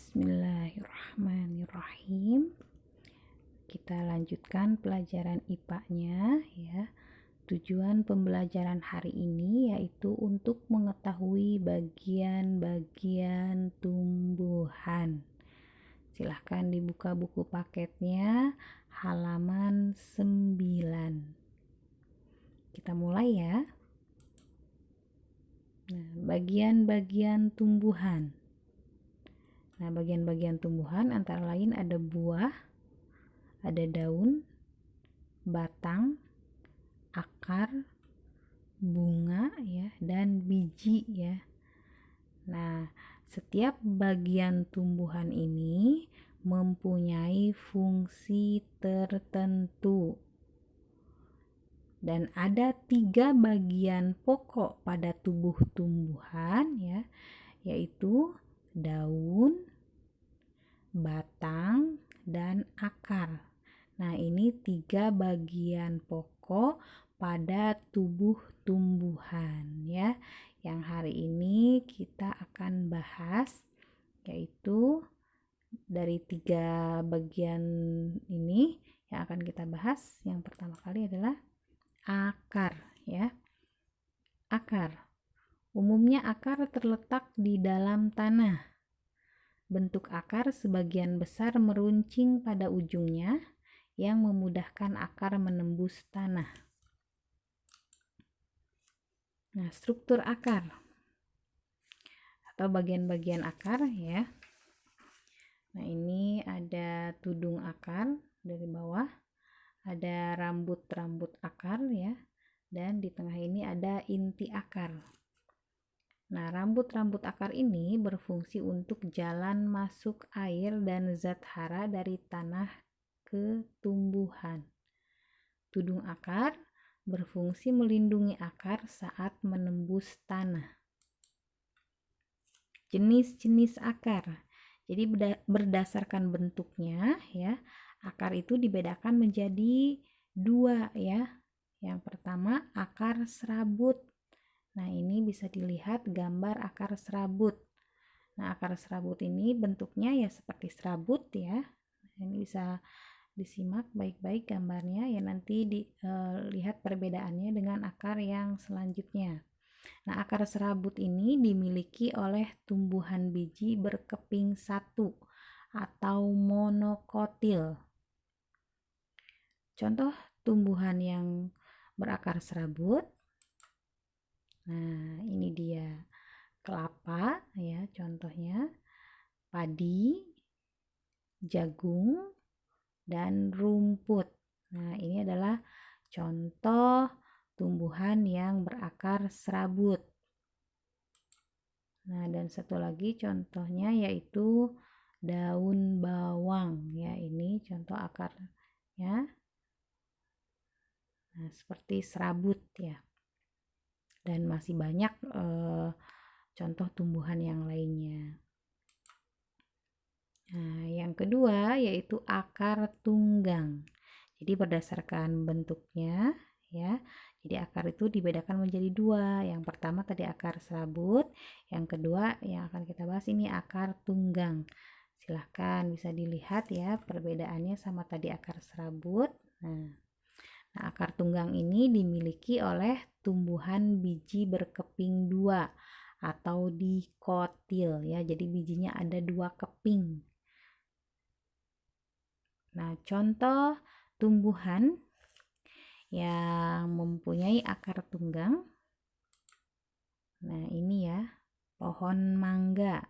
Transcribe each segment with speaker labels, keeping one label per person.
Speaker 1: Bismillahirrahmanirrahim. Kita lanjutkan pelajaran IPA-nya ya. Tujuan pembelajaran hari ini yaitu untuk mengetahui bagian-bagian tumbuhan. Silahkan dibuka buku paketnya halaman 9. Kita mulai ya. Nah, bagian-bagian tumbuhan. Nah, bagian-bagian tumbuhan antara lain ada buah, ada daun, batang, akar, bunga ya, dan biji ya. Nah, setiap bagian tumbuhan ini mempunyai fungsi tertentu. Dan ada 3 bagian pokok pada tubuh tumbuhan ya, yaitu daun, batang, dan akar. Nah, ini 3 bagian pokok pada tubuh tumbuhan ya. Yang hari ini kita akan bahas yaitu dari 3 bagian ini yang akan kita bahas. Yang pertama kali adalah akar ya. Akar. Umumnya akar terletak di dalam tanah. Bentuk akar sebagian besar meruncing pada ujungnya yang memudahkan akar menembus tanah. Nah, struktur akar atau bagian-bagian akar ya. Nah, ini ada tudung akar dari bawah, ada rambut-rambut akar ya, dan di tengah ini ada inti akar. Nah, rambut-rambut akar ini berfungsi untuk jalan masuk air dan zat hara dari tanah ke tumbuhan. Tudung akar berfungsi melindungi akar saat menembus tanah. Jenis-jenis akar. Jadi berdasarkan bentuknya ya, akar itu dibedakan menjadi 2 ya. Yang pertama akar serabut. Nah, ini bisa dilihat gambar akar serabut. Nah, akar serabut ini bentuknya ya seperti serabut ya. Ini bisa disimak baik-baik gambarnya ya, nanti dilihat perbedaannya dengan akar yang selanjutnya. Nah, akar serabut ini dimiliki oleh tumbuhan biji berkeping satu atau monokotil. Contoh tumbuhan yang berakar serabut. Nah, ini dia kelapa ya, contohnya padi, jagung, dan rumput. Nah, ini adalah contoh tumbuhan yang berakar serabut. Nah, dan satu lagi contohnya yaitu daun bawang ya, ini contoh akarnya. Nah, seperti serabut ya. Dan masih banyak contoh tumbuhan yang lainnya. Nah, yang kedua yaitu akar tunggang. Jadi berdasarkan bentuknya ya. Jadi akar itu dibedakan menjadi 2. Yang pertama tadi akar serabut, yang kedua yang akan kita bahas ini akar tunggang. Silahkan bisa dilihat ya perbedaannya sama tadi akar serabut. Nah, akar tunggang ini dimiliki oleh tumbuhan biji berkeping 2 atau dikotil ya. Jadi bijinya ada 2 keping. Nah, contoh tumbuhan yang mempunyai akar tunggang. Nah, ini ya, pohon mangga.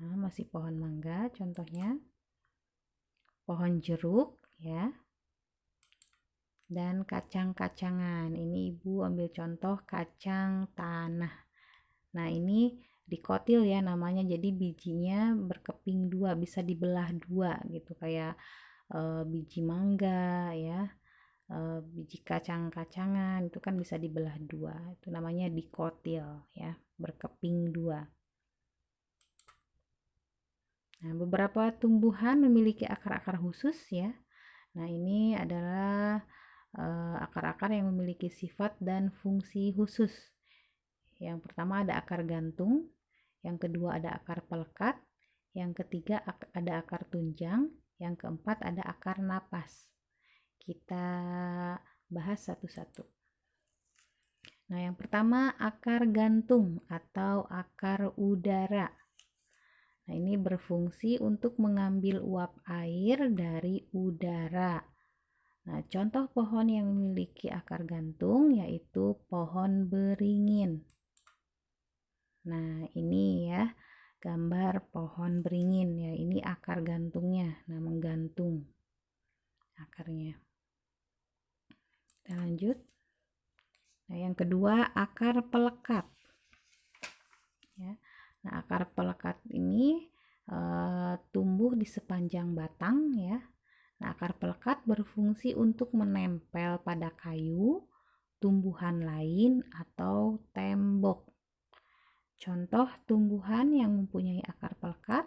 Speaker 1: Nah, masih pohon mangga contohnya. Pohon jeruk ya. Dan kacang-kacangan. Ini Ibu ambil contoh kacang tanah. Nah, ini dikotil ya namanya. Jadi bijinya berkeping 2, bisa dibelah 2 gitu, kayak biji mangga ya. Biji kacang-kacangan itu kan bisa dibelah 2. Itu namanya dikotil ya, berkeping 2. Nah, beberapa tumbuhan memiliki akar-akar khusus ya. Nah, ini adalah akar-akar yang memiliki sifat dan fungsi khusus. Yang pertama ada akar gantung, yang kedua ada akar pelekat, yang ketiga ada akar tunjang, yang keempat ada akar napas. Kita bahas satu-satu. Nah, yang pertama akar gantung atau akar udara. Nah, ini berfungsi untuk mengambil uap air dari udara. Nah, contoh pohon yang memiliki akar gantung yaitu pohon beringin. Nah, ini ya gambar pohon beringin ya. Ini akar gantungnya. Nah, menggantung akarnya. Kita lanjut. Nah, yang kedua akar pelekat. Ya. Nah, akar pelekat ini tumbuh di sepanjang batang ya. Nah, akar pelekat berfungsi untuk menempel pada kayu, tumbuhan lain atau tembok. Contoh tumbuhan yang mempunyai akar pelekat.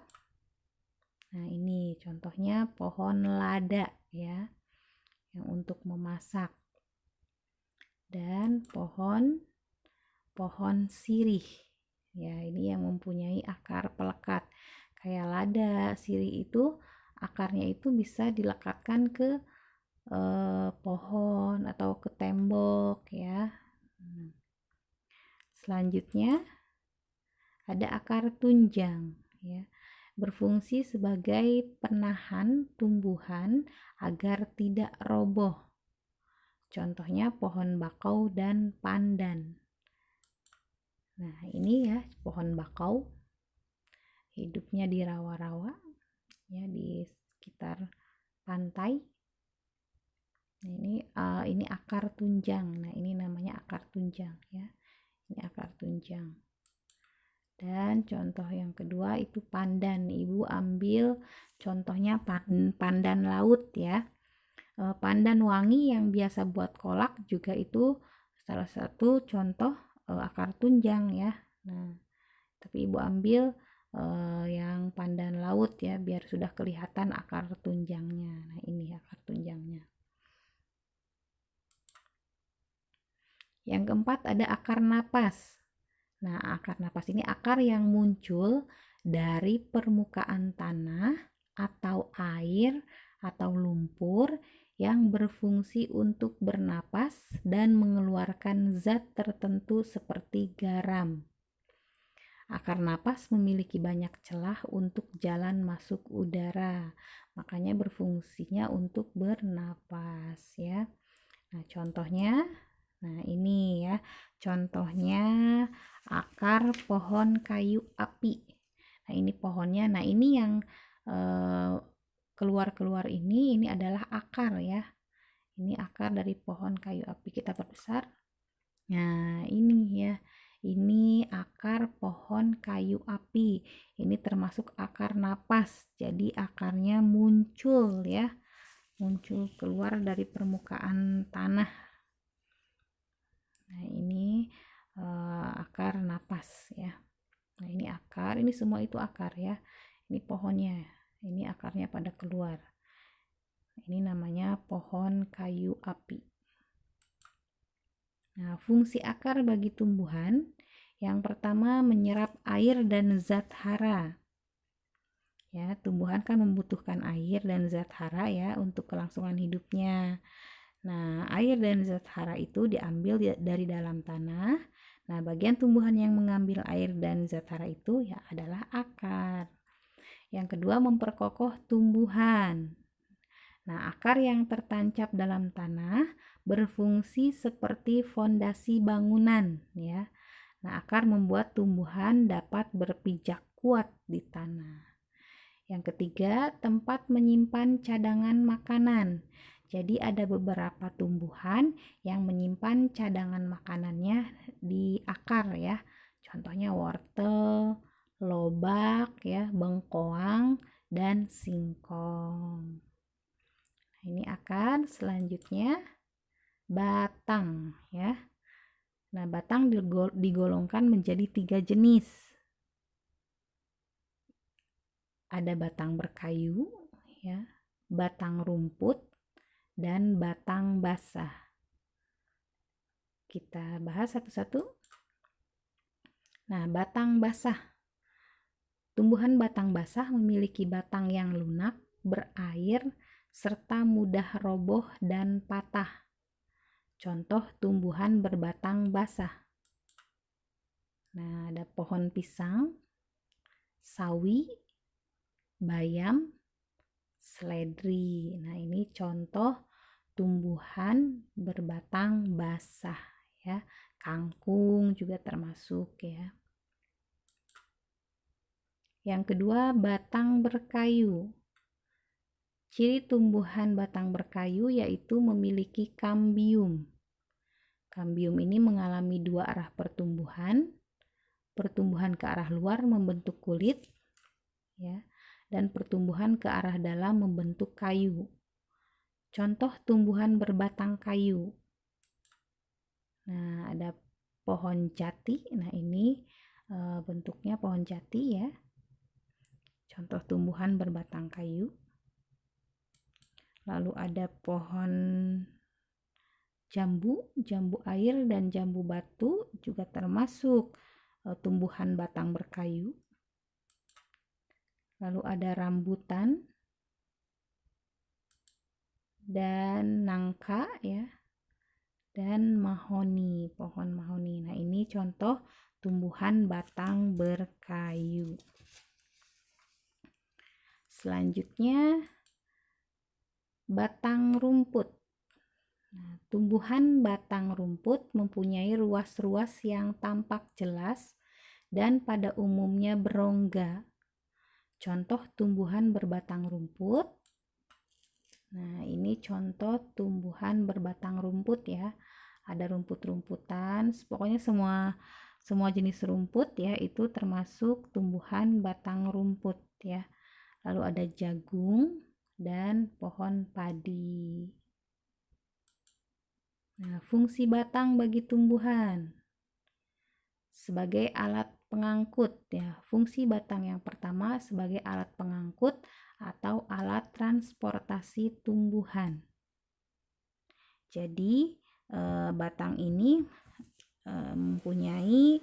Speaker 1: Nah, ini contohnya pohon lada ya, yang untuk memasak. Dan pohon sirih. Ya, ini yang mempunyai akar pelekat. Kayak lada, sirih itu akarnya itu bisa dilekatkan ke pohon atau ke tembok ya. Selanjutnya ada akar tunjang ya. Berfungsi sebagai penahan tumbuhan agar tidak roboh. Contohnya pohon bakau dan pandan. Nah, ini ya pohon bakau. Hidupnya di rawa-rawa ya, di sekitar pantai. Nah, ini akar tunjang. Nah, ini namanya akar tunjang ya. Ini akar tunjang. Dan contoh yang kedua itu pandan. Ibu ambil contohnya pandan laut ya. Pandan wangi yang biasa buat kolak juga itu salah satu contoh akar tunjang ya. Nah, tapi ibu ambil yang pandan laut ya, biar sudah kelihatan akar tunjangnya. Nah, ini akar tunjangnya. Yang keempat ada akar napas. Nah, akar napas ini akar yang muncul dari permukaan tanah atau air atau lumpur yang berfungsi untuk bernapas dan mengeluarkan zat tertentu seperti garam. Akar napas memiliki banyak celah untuk jalan masuk udara, makanya berfungsinya untuk bernapas ya. Nah, contohnya, nah ini ya, contohnya akar pohon kayu api. Nah, ini pohonnya. Nah, ini yang keluar ini adalah akar ya. Ini akar dari pohon kayu api. Kita perbesar. Nah, ini ya. Ini akar pohon kayu api. Ini termasuk akar napas. Jadi akarnya muncul ya. Muncul keluar dari permukaan tanah. Nah, ini akar napas ya. Nah, ini akar. Ini semua itu akar ya. Ini pohonnya. Ini akarnya pada keluar. Ini namanya pohon kayu api. Nah, fungsi akar bagi tumbuhan yang pertama menyerap air dan zat hara. Ya, tumbuhan kan membutuhkan air dan zat hara ya untuk kelangsungan hidupnya. Nah, air dan zat hara itu diambil dari dalam tanah. Nah, bagian tumbuhan yang mengambil air dan zat hara itu ya adalah akar. Yang kedua, memperkokoh tumbuhan. Nah, akar yang tertancap dalam tanah berfungsi seperti fondasi bangunan ya. Nah, akar membuat tumbuhan dapat berpijak kuat di tanah. Yang ketiga, tempat menyimpan cadangan makanan. Jadi ada beberapa tumbuhan yang menyimpan cadangan makanannya di akar ya. Contohnya wortel, lobak ya, bengkoang dan singkong. Nah, ini akar. Selanjutnya batang ya. Nah, batang digolongkan menjadi 3 jenis. Ada batang berkayu ya, batang rumput dan batang basah. Kita bahas satu-satu. Nah, batang basah. Tumbuhan batang basah memiliki batang yang lunak, berair, serta mudah roboh dan patah. Contoh tumbuhan berbatang basah. Nah, ada pohon pisang, sawi, bayam, seledri. Nah, ini contoh tumbuhan berbatang basah ya. Kangkung juga termasuk ya. Yang kedua, batang berkayu. Ciri tumbuhan batang berkayu yaitu memiliki kambium. Kambium ini mengalami dua arah pertumbuhan. Pertumbuhan ke arah luar membentuk kulit ya, dan pertumbuhan ke arah dalam membentuk kayu. Contoh tumbuhan berbatang kayu. Nah, ada pohon jati. Nah, ini bentuknya pohon jati ya. Contoh tumbuhan berbatang kayu. Lalu ada pohon jambu, jambu air dan jambu batu juga termasuk tumbuhan batang berkayu. Lalu ada rambutan dan nangka ya. Dan mahoni, pohon mahoni. Nah, ini contoh tumbuhan batang berkayu. Selanjutnya batang rumput. Nah, tumbuhan batang rumput mempunyai ruas-ruas yang tampak jelas dan pada umumnya berongga. Contoh tumbuhan berbatang rumput. Nah, ini contoh tumbuhan berbatang rumput ya. Ada rumput-rumputan, pokoknya semua jenis rumput ya, itu termasuk tumbuhan batang rumput ya. Lalu ada jagung dan pohon padi. Nah, fungsi batang bagi tumbuhan sebagai alat pengangkut ya. Fungsi batang yang pertama sebagai alat pengangkut atau alat transportasi tumbuhan. Jadi batang ini mempunyai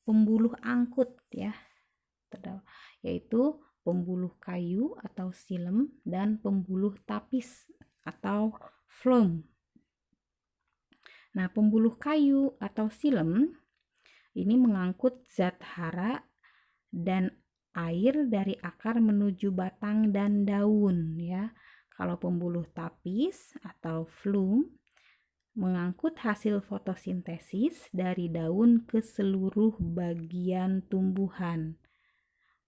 Speaker 1: pembuluh angkut ya, yaitu pembuluh kayu atau silem dan pembuluh tapis atau phloem. Nah, pembuluh kayu atau silem ini mengangkut zat hara dan air dari akar menuju batang dan daun ya. Kalau pembuluh tapis atau phloem mengangkut hasil fotosintesis dari daun ke seluruh bagian tumbuhan.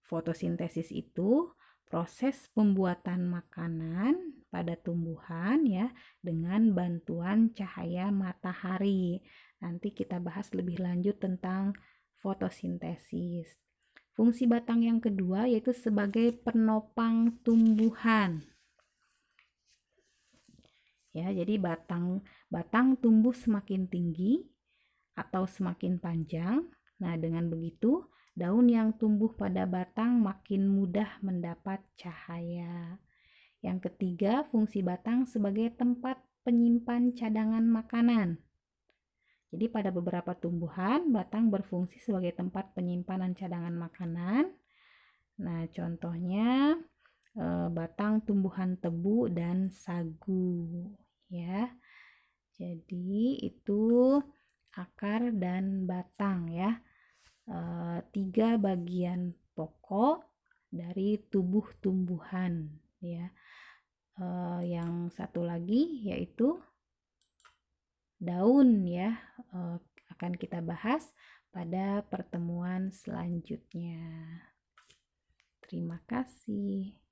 Speaker 1: Fotosintesis itu proses pembuatan makanan pada tumbuhan ya dengan bantuan cahaya matahari. Nanti kita bahas lebih lanjut tentang fotosintesis. Fungsi batang yang kedua yaitu sebagai penopang tumbuhan. Ya, jadi batang tumbuh semakin tinggi atau semakin panjang. Nah, dengan begitu daun yang tumbuh pada batang makin mudah mendapat cahaya. Yang ketiga, fungsi batang sebagai tempat penyimpan cadangan makanan. Jadi pada beberapa tumbuhan, batang berfungsi sebagai tempat penyimpanan cadangan makanan. Nah, contohnya batang tumbuhan tebu dan sagu ya. Jadi itu akar dan batang ya. 3 bagian pokok dari tubuh tumbuhan ya. Yang satu lagi yaitu daun ya, akan kita bahas pada pertemuan selanjutnya. Terima kasih.